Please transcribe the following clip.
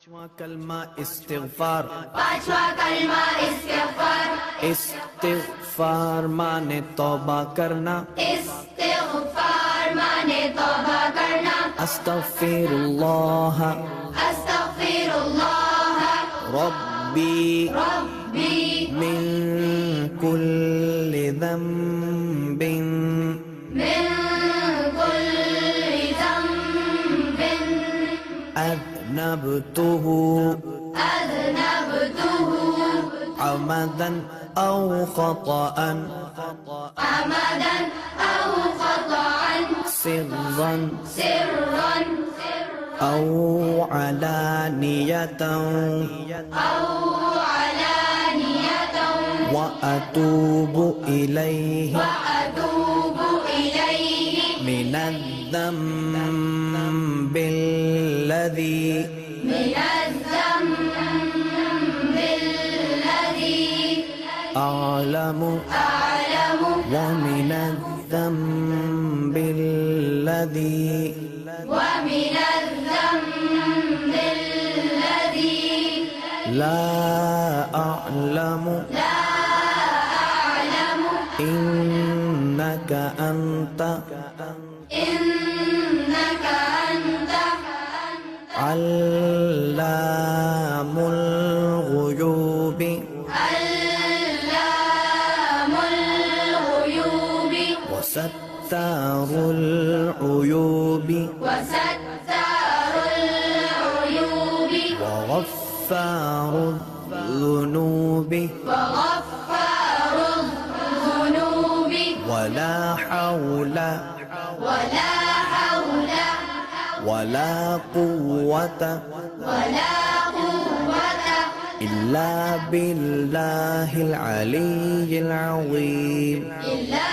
कलमा इस्तिग़फ़ार। पांचवा कलमा इस्तिग़फ़ार। इस्तिग़फ़ार माने तौबा करना। इस्तिग़फ़ार माने तौबा करना। अस्तग़फ़िरुल्लाह अस्तग़फ़िरुल्लाह रब्बी रब्बी मिन कुल्लि ज़ंबिन मिन कुल्लि ज़ंबिन अज़नबतुहु अज़नबतुहु अमदन औ ख़तअन अमदन औ ख़तअन सिर्रन सिर्रन औ अलानियतन औ अलानियतन व अतूबु इलैहि वअतूबु इलैहि मिनज़्ज़म्बिल्लज़ी मिनज़्ज़म्बिल्लज़ी अअलमु अअलमु व मिनज़्ज़म्बिल्लज़ी वमिनज़्ज़म्बिल्लज़ी ला अअलमु ला अअलमु इन्नक अन्त इन्नक अन्त अल्लामुल गुयूबि अल्लामुल गुयूबि वसत्तारुल उयूबि वसत्तारुल उयूबि वगफ्फारुल ज़ुनूबि वगफ्फारुल ज़ुनूबि वला हौला वला हौला वला कुव्वत वला कुव्वत इल्ला बिल्लाहिल अलिय्यिल अज़ीम। इल्ला